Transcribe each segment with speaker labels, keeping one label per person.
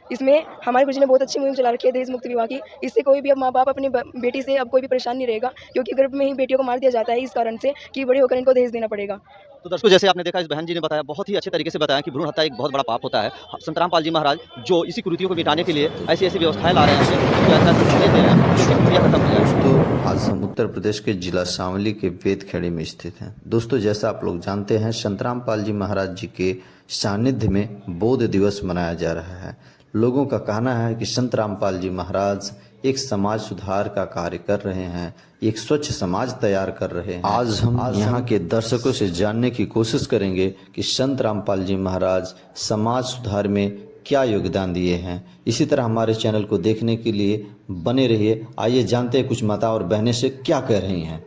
Speaker 1: इसमें हमारे गुरुजी ने बहुत अच्छी मुहिम चला रखी है दहेज मुक्त विवाह की। इससे कोई भी अब माँ बाप अपनी बेटी से अब कोई भी परेशान नहीं रहेगा, क्योंकि गर्भ में ही बेटियों को मार दिया जाता है इस कारण से कि बड़े होकर इनको दहेज देना पड़ेगा।
Speaker 2: तो दर्शकों, जैसे आपने देखा इस बहन जी ने बताया, बहुत ही अच्छे तरीके से बताया कि भ्रूण हत्या एक बहुत बड़ा पाप होता है। संतराम पाल जी महाराज जो इसी कुरीतियों को मिटाने के लिए ऐसी-ऐसी व्यवस्थाएं ला रहे हैं, जो ऐसा संदेश दे रहे हैं कि कुरीतियां खत्म हो जाए।
Speaker 3: दोस्तों, आज हम उत्तर प्रदेश के जिला शामली के वेदखेड़ी में स्थित हैं। दोस्तों, जैसा आप लोग जानते हैं, संतराम पाल जी महाराज जी के सानिध्य में बौद्ध दिवस मनाया जा रहा है। लोगों का कहना है कि संत रामपाल जी महाराज एक समाज सुधार का कार्य कर रहे हैं, एक स्वच्छ समाज तैयार कर रहे हैं। आज हम यहाँ के दर्शकों से जानने की कोशिश करेंगे कि संत रामपाल जी महाराज समाज सुधार में क्या योगदान दिए हैं। इसी तरह हमारे चैनल को देखने के लिए बने रहिए। आइए जानते हैं कुछ माता और बहनें से क्या कह रही हैं।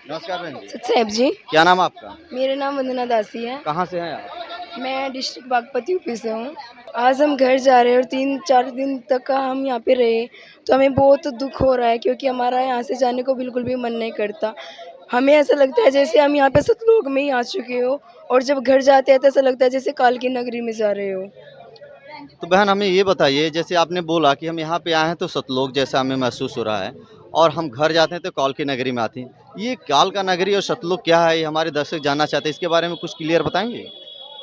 Speaker 2: नमस्कार बहन जी।
Speaker 1: सत्साहेब जी।
Speaker 2: क्या नाम आपका?
Speaker 1: मेरा नाम वंदना दासी है।
Speaker 2: कहाँ से हैं आप?
Speaker 1: मैं डिस्ट्रिक्ट बागपत यूपी से हूँ। आज हम घर जा रहे हैं और 3-4 दिन तक का हम यहाँ पे रहे, तो हमें बहुत दुख हो रहा है, क्योंकि हमारा यहाँ से जाने को बिल्कुल भी मन नहीं करता। हमें ऐसा लगता है जैसे हम यहाँ पे सतलोक में ही आ चुके हो, और जब घर जाते हैं तो ऐसा लगता है जैसे काल की नगरी में जा रहे हो।
Speaker 2: तो बहन हमें ये बताइए, जैसे आपने बोला कि हम यहाँ पे आए हैं तो सतलोक जैसा हमें महसूस हो रहा है, और हम घर जाते हैं तो काल की नगरी में आती हैं। ये काल का नगरी और सतलोक क्या है, ये हमारे दर्शक जानना चाहते हैं। इसके बारे में कुछ क्लियर बताएंगे?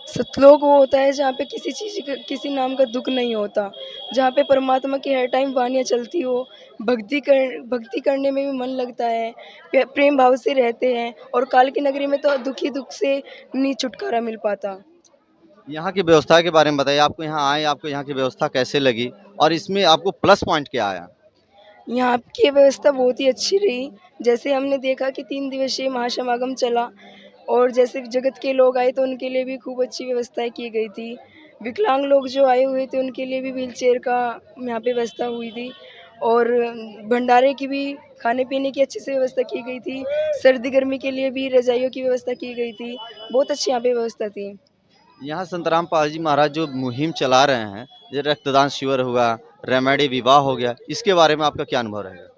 Speaker 1: सतलोक वो होता है जहाँ पे किसी चीज़ का, किसी नाम का दुख नहीं होता, जहाँ पे परमात्मा की हर टाइम वाणियाँ चलती हो, भक्ति करने में भी मन लगता है, प्रेम भाव से रहते हैं। और काल की नगरी में तो दुख ही दुख से नहीं छुटकारा मिल पाता।
Speaker 2: यहाँ की व्यवस्था के बारे में बताइए। आपको यहाँ आए, आपको यहाँ की व्यवस्था कैसे लगी और इसमें आपको प्लस पॉइंट क्या आया?
Speaker 1: यहाँ की व्यवस्था बहुत ही अच्छी रही। जैसे हमने देखा कि 3 दिवसीय महासमागम चला, और जैसे जगत के लोग आए तो उनके लिए भी खूब अच्छी व्यवस्थाएं की गई थी। विकलांग लोग जो आए हुए थे उनके लिए भी व्हीलचेयर का यहाँ पे व्यवस्था हुई थी, और भंडारे की भी, खाने पीने की अच्छे से व्यवस्था की गई थी। सर्दी गर्मी के लिए भी रजाइयों की व्यवस्था की गई थी। बहुत अच्छी यहाँ पे व्यवस्था थी।
Speaker 2: यहाँ संतराम पाल जी महाराज जो मुहिम चला रहे हैं, जैसे रक्तदान शिविर हुआ, रेमेडी विवाह हो गया, इसके बारे में आपका क्या अनुभव रहेगा?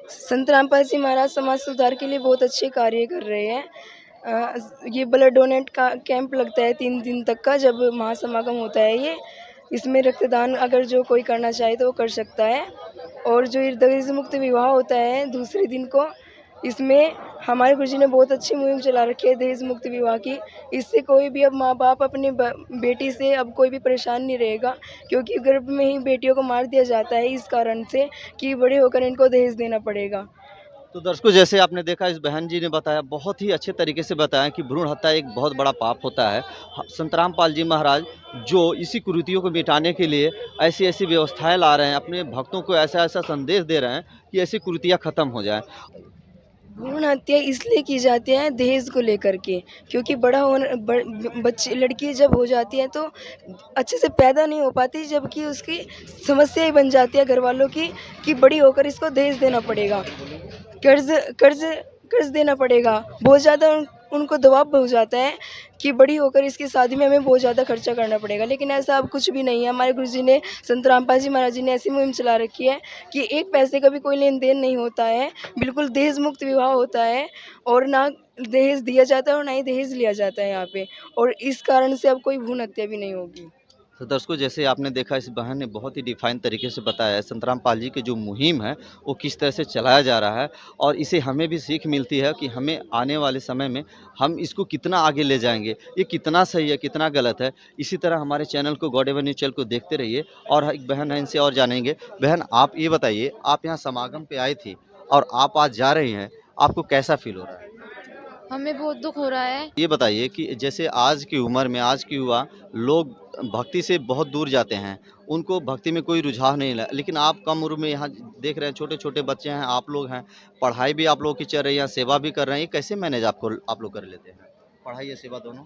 Speaker 1: संत रामपाल जी महाराज समाज सुधार के लिए बहुत अच्छे कार्य कर रहे हैं। ये ब्लड डोनेट का कैंप लगता है 3 दिन तक का, जब महासमागम होता है ये। इसमें रक्तदान अगर जो कोई करना चाहे तो वो कर सकता है। और जो दहेज मुक्त विवाह होता है दूसरे दिन को, इसमें हमारे गुरुजी ने बहुत अच्छी मुहिम चला रखी है दहेज मुक्त विवाह की। इससे कोई भी अब माँ बाप अपनी बेटी से अब कोई भी परेशान नहीं रहेगा, क्योंकि गर्भ में ही बेटियों को मार दिया जाता है इस कारण से कि बड़े होकर इनको दहेज देना पड़ेगा।
Speaker 2: तो दर्शकों, जैसे आपने देखा इस बहन जी ने बताया, बहुत ही अच्छे तरीके से बताया कि भ्रूण हत्या एक बहुत बड़ा पाप होता है। संतराम पाल जी महाराज जो इसी कुरीतियों को मिटाने के लिए ऐसी-ऐसी व्यवस्थाएं ला रहे हैं, अपने भक्तों को ऐसा-ऐसा संदेश दे रहे हैं कि ऐसी कुरीतियां खत्म हो जाएं।
Speaker 1: भ्रूण हत्या इसलिए की जाती है दहेज को लेकर के, क्योंकि बड़ा होने बच्ची लड़की जब हो जाती है तो अच्छे से पैदा नहीं हो पाती, जबकि उसकी समस्या ही बन जाती है घर वालों की कि बड़ी होकर इसको दहेज देना पड़ेगा, कर्ज कर्ज कर्ज देना पड़ेगा। बहुत ज़्यादा उनको दबाव हो जाता है कि बड़ी होकर इसकी शादी में हमें बहुत ज़्यादा खर्चा करना पड़ेगा, लेकिन ऐसा अब कुछ भी नहीं है। हमारे गुरुजी ने, संत रामपाल जी महाराज जी ने ऐसी मुहिम चला रखी है कि एक पैसे का भी कोई लेन देन नहीं होता है, बिल्कुल दहेज मुक्त विवाह होता है, और ना दहेज दिया जाता है और ना ही दहेज लिया जाता है यहाँ पे, और इस कारण से अब कोई भ्रूण हत्या भी नहीं होगी।
Speaker 2: तो दर्शकों, जैसे आपने देखा इस बहन ने बहुत ही डिफाइन तरीके से बताया है संतराम पाल जी की जो मुहिम है वो किस तरह से चलाया जा रहा है, और इसे हमें भी सीख मिलती है कि हमें आने वाले समय में हम इसको कितना आगे ले जाएंगे, ये कितना सही है, कितना गलत है। इसी तरह हमारे चैनल को, गॉड एवर न्यूज चैनल को देखते रहिए, और एक बहन है, इनसे और जानेंगे। बहन, आप ये बताइए, आप यहाँ समागम पे आई थी और आप आज जा रही हैं, आपको कैसा फील हो रहा है?
Speaker 4: हमें बहुत दुख हो रहा है।
Speaker 2: ये बताइए कि जैसे आज की उम्र में, आज की युवा लोग भक्ति से बहुत दूर जाते हैं, उनको भक्ति में कोई रुझाव नहीं है, लेकिन आप कम उम्र में यहाँ देख रहे हैं, छोटे-छोटे बच्चे हैं, आप लोग हैं, पढ़ाई भी आप लोगों की चल रही है, सेवा भी कर रहे हैं, ये कैसे मैनेज आप लोग कर लेते हैं? पढ़ाई या सेवा दोनों?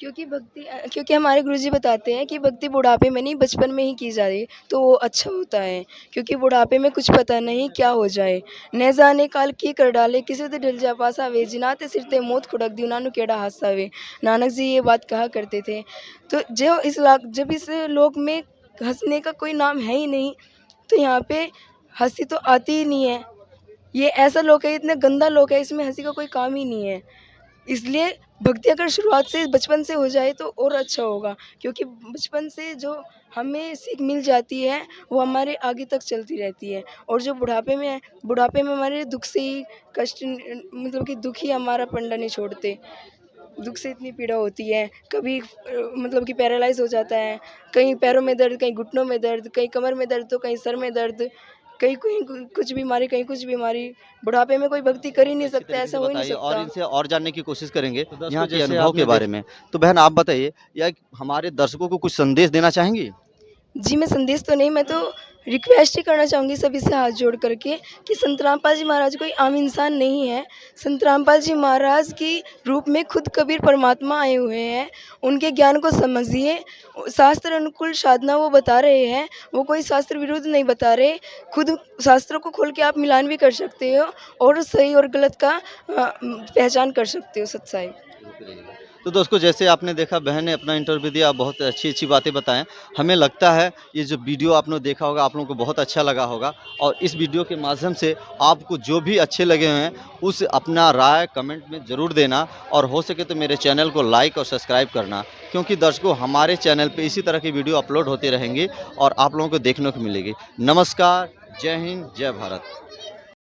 Speaker 1: क्योंकि हमारे गुरुजी बताते हैं कि भक्ति बुढ़ापे में नहीं बचपन में ही की जाए तो वो अच्छा होता है, क्योंकि बुढ़ापे में कुछ पता नहीं क्या हो जाए। न जाने काल की कर डाले किसी ते ढल जा पासा वे, जिनाते सिर ते मौत खुड़क दी उन्हां नू केड़ा हासा वे। नानक जी ये बात कहा करते थे। तो जब इस लोक में हंसने का कोई नाम है ही नहीं, तो यहाँ पे हंसी तो आती ही नहीं है। ये ऐसा लोक है, इतना गंदा लोक है, इसमें हंसी का कोई काम ही नहीं है। इसलिए भक्ति अगर शुरुआत से बचपन से हो जाए तो और अच्छा होगा, क्योंकि बचपन से जो हमें सीख मिल जाती है वो हमारे आगे तक चलती रहती है। और जो बुढ़ापे में है, बुढ़ापे में हमारे दुख से ही कष्ट मतलब कि दुख ही हमारा पंडा नहीं छोड़ते। दुख से इतनी पीड़ा होती है, कभी मतलब कि पैरालाइज़ हो जाता है, कहीं पैरों में दर्द, कहीं घुटनों में दर्द, कहीं कमर में दर्द तो कहीं सर में दर्द, कहीं कहीं कुछ बीमारी, कहीं कुछ बीमारी। बुढ़ापे में कोई भक्ति कर ही नहीं
Speaker 2: अच्छी
Speaker 1: सकता,
Speaker 2: तरीके
Speaker 1: ऐसा
Speaker 2: से
Speaker 1: हो ही नहीं
Speaker 2: बताइए और
Speaker 1: सकता।
Speaker 2: इनसे और जानने की कोशिश करेंगे
Speaker 3: तो दोस्तों,
Speaker 2: यहाँ के
Speaker 3: जैसे
Speaker 2: अनुभव
Speaker 3: आपने
Speaker 2: के बारे
Speaker 3: देखा
Speaker 2: में। तो बहन आप बताइए या हमारे दर्शकों को कुछ संदेश देना चाहेंगी?
Speaker 1: जी, मैं संदेश तो नहीं, मैं तो रिक्वेस्ट ही करना चाहूँगी सभी से हाथ जोड़ कर के कि संत रामपाल जी महाराज कोई आम इंसान नहीं है। संत रामपाल जी महाराज की रूप में खुद कबीर परमात्मा आए हुए हैं। उनके ज्ञान को समझिए, शास्त्र अनुकूल साधना वो बता रहे हैं, वो कोई शास्त्र विरुद्ध नहीं बता रहे। खुद शास्त्रों को खोल के आप मिलान भी कर सकते हो और सही और गलत का पहचान कर सकते हो, सच्चाई।
Speaker 2: तो दोस्तों जैसे आपने देखा बहन ने अपना इंटरव्यू दिया, बहुत अच्छी-अच्छी बातें बताएँ। हमें लगता है ये जो वीडियो आपने देखा होगा, आप लोगों को बहुत अच्छा लगा होगा और इस वीडियो के माध्यम से आपको जो भी अच्छे लगे हैं, उस अपना राय कमेंट में ज़रूर देना और हो सके तो मेरे चैनल को लाइक और सब्सक्राइब करना, क्योंकि दर्शकों हमारे चैनल पे इसी तरह की वीडियो अपलोड होती रहेंगी और आप लोगों को देखने को मिलेगी। नमस्कार, जय हिंद, जय भारत।